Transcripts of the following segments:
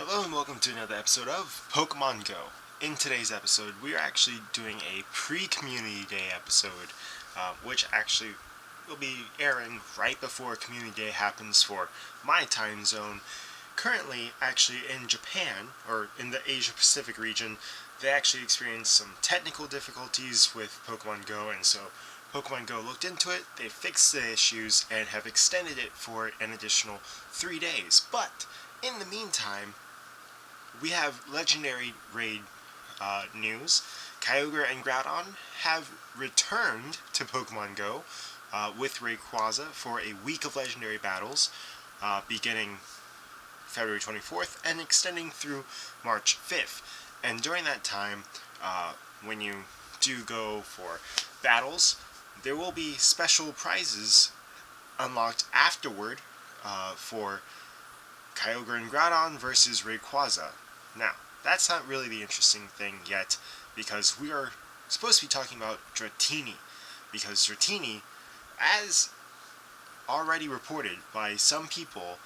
Hello and welcome to another episode of Pokemon Go. In today's episode, we are actually doing a pre-Community Day episode, which actually will be airing right before Community Day happens for my time zone. Currently, actually in Japan, or in the Asia Pacific region, they actually experienced some technical difficulties with Pokemon Go, and so Pokemon Go looked into it, they fixed the issues, and have extended it for an additional 3 days. But in the meantime, we have legendary raid news. Kyogre and Groudon have returned to Pokemon Go with Rayquaza for a week of legendary battles, beginning February 24th and extending through March 5th. And during that time, when you do go for battles, there will be special prizes unlocked afterward for Kyogre and Groudon versus Rayquaza. Now, that's not really the interesting thing yet, because we are supposed to be talking about Dratini, because Dratini, as already reported by some people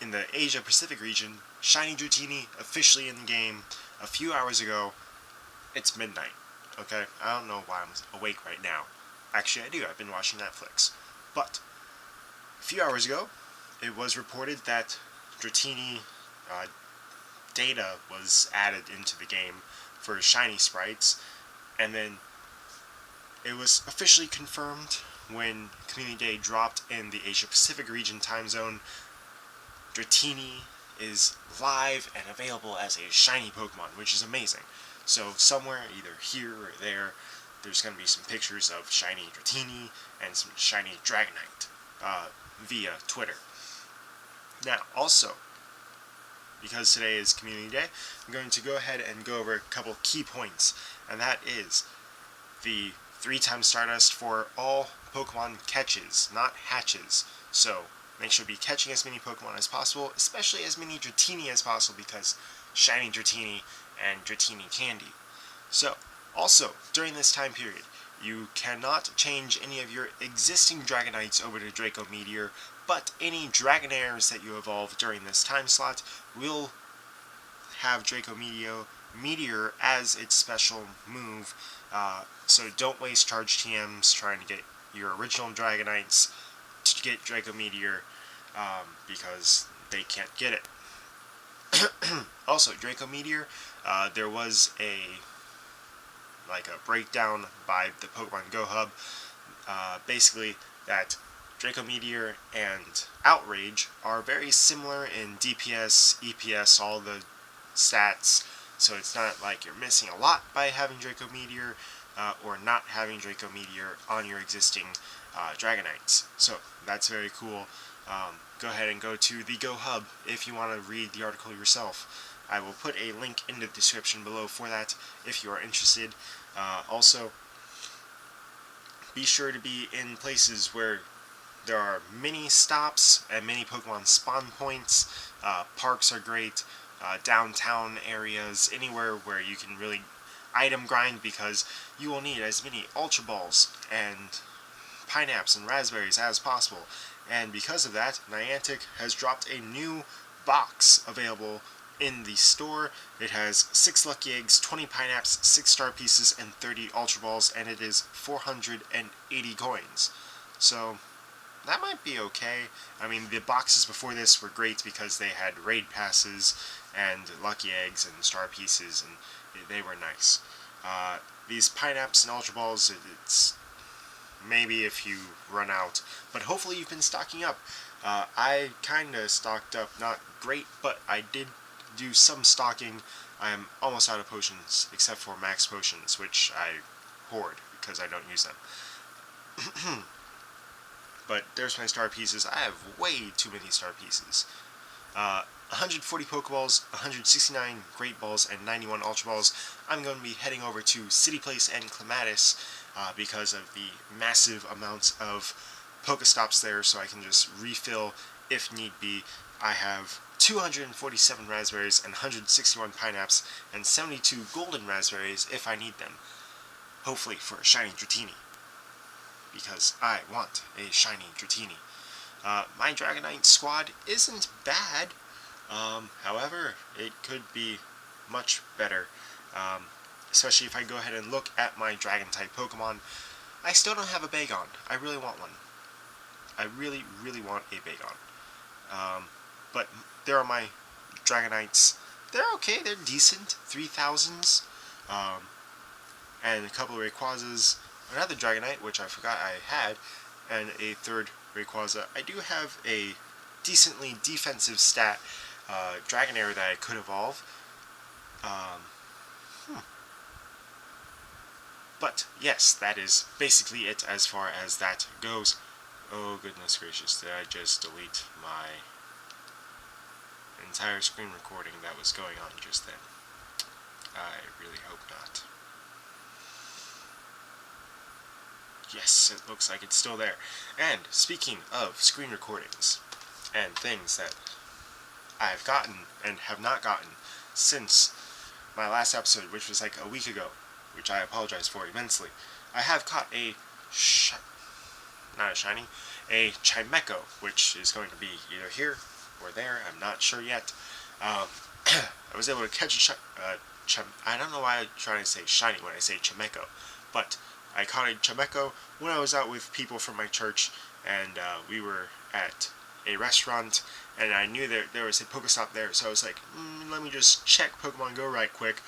in the Asia Pacific region, Shiny Dratini officially in the game a few hours ago. It's midnight, okay? I don't know why I'm awake right now. Actually, I do. I've been watching Netflix. But a few hours ago, it was reported that Dratini data was added into the game for shiny sprites, and then it was officially confirmed when Community Day dropped in the Asia Pacific region time zone. Dratini is live and available as a shiny Pokemon, which is amazing. So somewhere, either here or there, there's going to be some pictures of shiny Dratini and some shiny Dragonite via Twitter. Now, also, because today is Community Day, I'm going to go ahead and go over a couple key points, and that is the 3x Stardust for all Pokemon catches, not hatches. So, make sure to be catching as many Pokemon as possible, especially as many Dratini as possible, because shiny Dratini and Dratini candy. So, also, during this time period, you cannot change any of your existing Dragonites over to Draco Meteor, but any Dragonairs that you evolve during this time slot will have Draco Meteor as its special move, so don't waste charge TMs trying to get your original Dragonites to get Draco Meteor, because they can't get it. Also, Draco Meteor, there was a breakdown by the Pokemon Go Hub, basically that Draco Meteor and Outrage are very similar in DPS, EPS, all the stats, so it's not like you're missing a lot by having Draco Meteor or not having Draco Meteor on your existing Dragonites. So that's very cool. Go ahead and go to the Go Hub if you want to read the article yourself. I will put a link in the description below for that if you are interested. Also, be sure to be in places where there are mini stops and many Pokemon spawn points. Parks are great. Downtown areas, anywhere where you can really item grind, because you will need as many Ultra Balls and Pineapples and Raspberries as possible. And because of that, Niantic has dropped a new box available in the store. It has 6 Lucky Eggs, 20 Pineapples, 6 Star Pieces, and 30 Ultra Balls, and it is 480 coins. So, that might be okay. I mean, the boxes before this were great because they had raid passes and Lucky Eggs and Star Pieces, and they were nice. These Pineapples and Ultra Balls, it's maybe if you run out, but hopefully you've been stocking up. I kinda stocked up, not great, but I did do some stocking. I am almost out of potions, except for max potions, which I hoard because I don't use them. But there's my star pieces. I have way too many star pieces. 140 Pokeballs, 169 Great Balls, and 91 Ultra Balls. I'm going to be heading over to City Place and Clematis because of the massive amounts of Pokestops there, so I can just refill if need be. I have 247 Raspberries and 161 Pineapples and 72 Golden Raspberries if I need them. Hopefully for a shiny Dratini, because I want a shiny Dratini. My Dragonite squad isn't bad. However, it could be much better, um, especially if I go ahead and look at my Dragon-type Pokemon. I still don't have a Bagon. I really want one. I really, really want a Bagon. But there are my Dragonites. They're okay. They're decent. 3000s. And a couple of Rayquazas. Another Dragonite, which I forgot I had. And a third Rayquaza. I do have a decently defensive stat Dragonair that I could evolve. But yes, that is basically it as far as that goes. Oh goodness gracious, did I just delete my entire screen recording that was going on just then? I really hope not. Yes, it looks like it's still there. And speaking of screen recordings and things that I've gotten and have not gotten since my last episode, which was like a week ago, which I apologize for immensely, I have caught a Chimecho, which is going to be either here or there. I'm not sure yet. I was able to catch I don't know why I'm trying to say shiny when I say Chimecho, but I caught a Chimecho when I was out with people from my church, and we were at a restaurant, and I knew that there was a Pokestop there, so I was like, let me just check Pokemon Go right quick,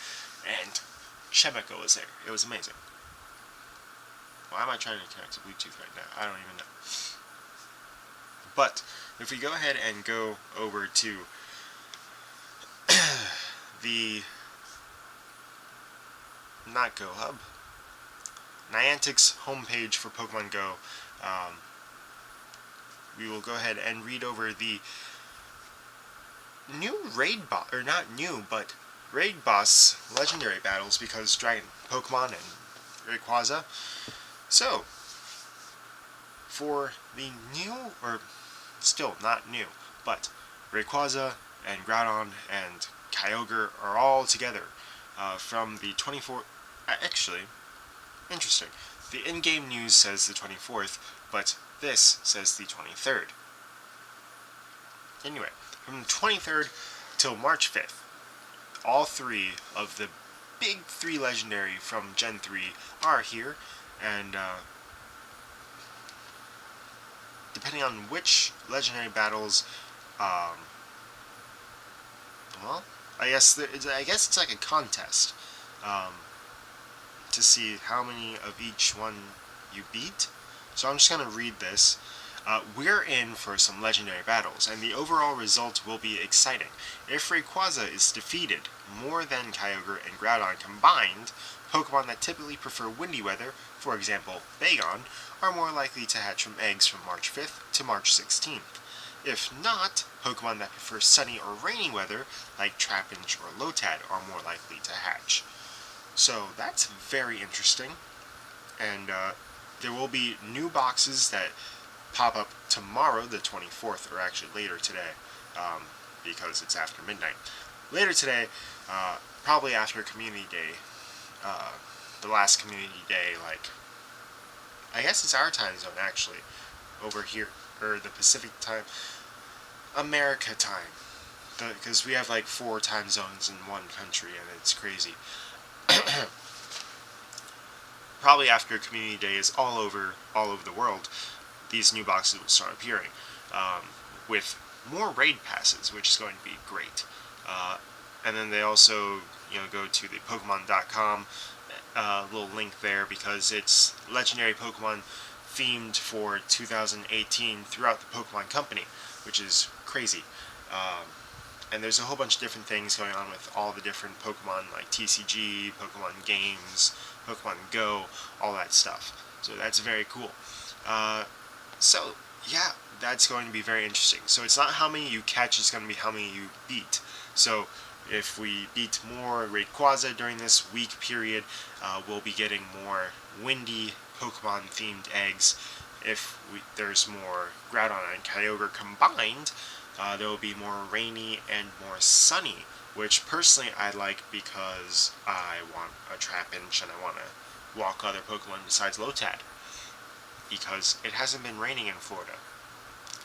and Chimecho was there. It was amazing. Why am I trying to connect to Bluetooth right now? I don't even know. But if we go ahead and go over to the not Go Hub, Niantic's homepage for Pokemon Go, we will go ahead and read over the new raid boss, or not new, but raid boss legendary battles, because Dragon Pokemon and Rayquaza. So, for the new, or still not new, but Rayquaza and Groudon and Kyogre are all together from the 24th. Actually, interesting. The in-game news says the 24th, but this says the 23rd. Anyway, from the 23rd till March 5th, all three of the big three legendary from Gen 3 are here, and depending on which legendary battles, well, I guess it's like a contest to see how many of each one you beat. So I'm just going to read this. We're in for some legendary battles, and the overall result will be exciting. If Rayquaza is defeated, more than Kyogre and Groudon combined, Pokemon that typically prefer windy weather, for example, Bagon, are more likely to hatch from eggs from March 5th to March 16th. If not, Pokemon that prefer sunny or rainy weather, like Trapinch or Lotad, are more likely to hatch. So that's very interesting, and there will be new boxes that pop up tomorrow, the 24th, or actually later today, because it's after midnight. Later today, probably after Community Day, the last Community Day, like, I guess it's our time zone, actually, over here, or the Pacific time, America time, because we have like 4 time zones in one country, and it's crazy. Probably after Community Day is all over the world, these new boxes will start appearing, with more raid passes, which is going to be great. And then they also, go to the Pokemon.com, little link there, because it's legendary Pokemon themed for 2018 throughout the Pokemon Company, which is crazy. And there's a whole bunch of different things going on with all the different Pokemon, like TCG, Pokemon Games, Pokemon Go, all that stuff. So that's very cool. So, yeah, that's going to be very interesting. So it's not how many you catch, it's going to be how many you beat. So if we beat more Rayquaza during this week period, we'll be getting more windy Pokemon-themed eggs. If there's more Groudon and Kyogre combined, there will be more rainy and more sunny, which personally I like because I want a Trapinch and I want to walk other Pokemon besides Lotad, because it hasn't been raining in Florida.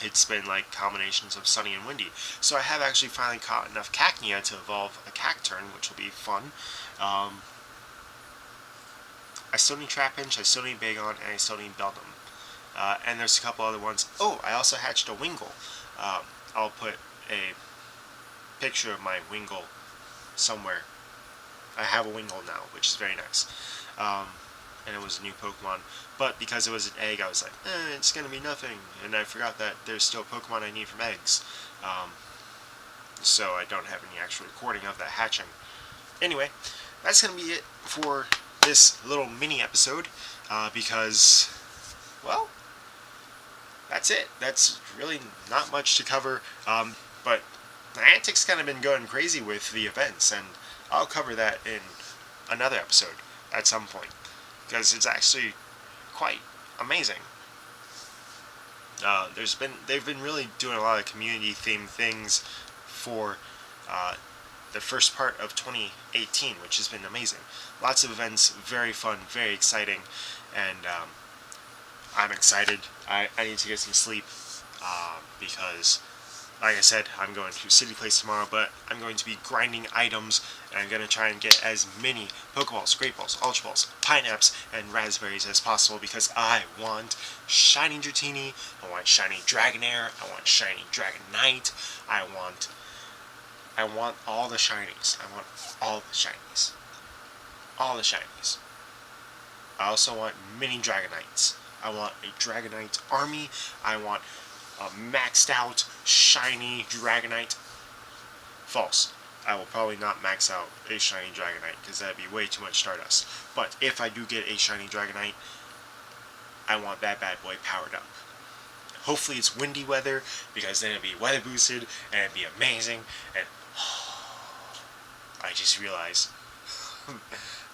it's been like combinations of sunny and windy. So I have actually finally caught enough Cacnea to evolve a Cacturn, which will be fun. I still need Trapinch, I still need Bagon, and I still need Beldum. And there's a couple other ones. Oh, I also hatched a Wingull. I'll put a picture of my Wingull somewhere. I have a Wingull now, which is very nice. And it was a new Pokemon. But because it was an egg, I was like, it's gonna be nothing. And I forgot that there's still Pokemon I need from eggs. So I don't have any actual recording of that hatching. Anyway, that's gonna be it for this little mini episode. Because, well, that's it. That's really not much to cover. But Niantic's kind of been going crazy with the events, and I'll cover that in another episode at some point, because it's actually quite amazing. They've been really doing a lot of community themed things for the first part of 2018, which has been amazing. Lots of events, very fun, very exciting, and I'm excited. I need to get some sleep because, like I said, I'm going to City Place tomorrow, but I'm going to be grinding items, and I'm going to try and get as many Pokeballs, Great Balls, Ultra Balls, Pineapples, and Raspberries as possible, because I want Shiny Dratini, I want Shiny Dragonair, I want Shiny Dragonite, I want all the Shinies. I want all the Shinies. All the Shinies. I also want mini Dragonites. I want a Dragonite army. I want a maxed out shiny Dragonite. False. I will probably not max out a shiny Dragonite, because that'd be way too much Stardust. But if I do get a shiny Dragonite, I want that bad boy powered up. Hopefully it's windy weather, because then it'll be weather boosted and it'd be amazing. And I just realized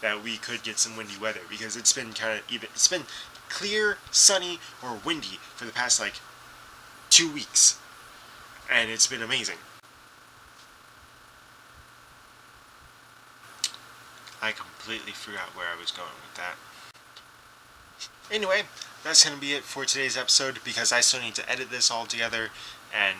that we could get some windy weather, because it's been it's been clear, sunny, or windy for the past 2 weeks, and it's been amazing. I completely forgot where I was going with that. Anyway, that's going to be it for today's episode, because I still need to edit this all together, and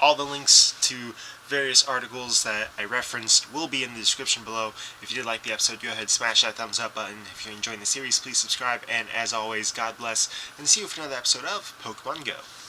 all the links to various articles that I referenced will be in the description below. If you did like the episode, go ahead, smash that thumbs up button. If you're enjoying the series, please subscribe, and as always, God bless, and see you for another episode of Pokemon Go.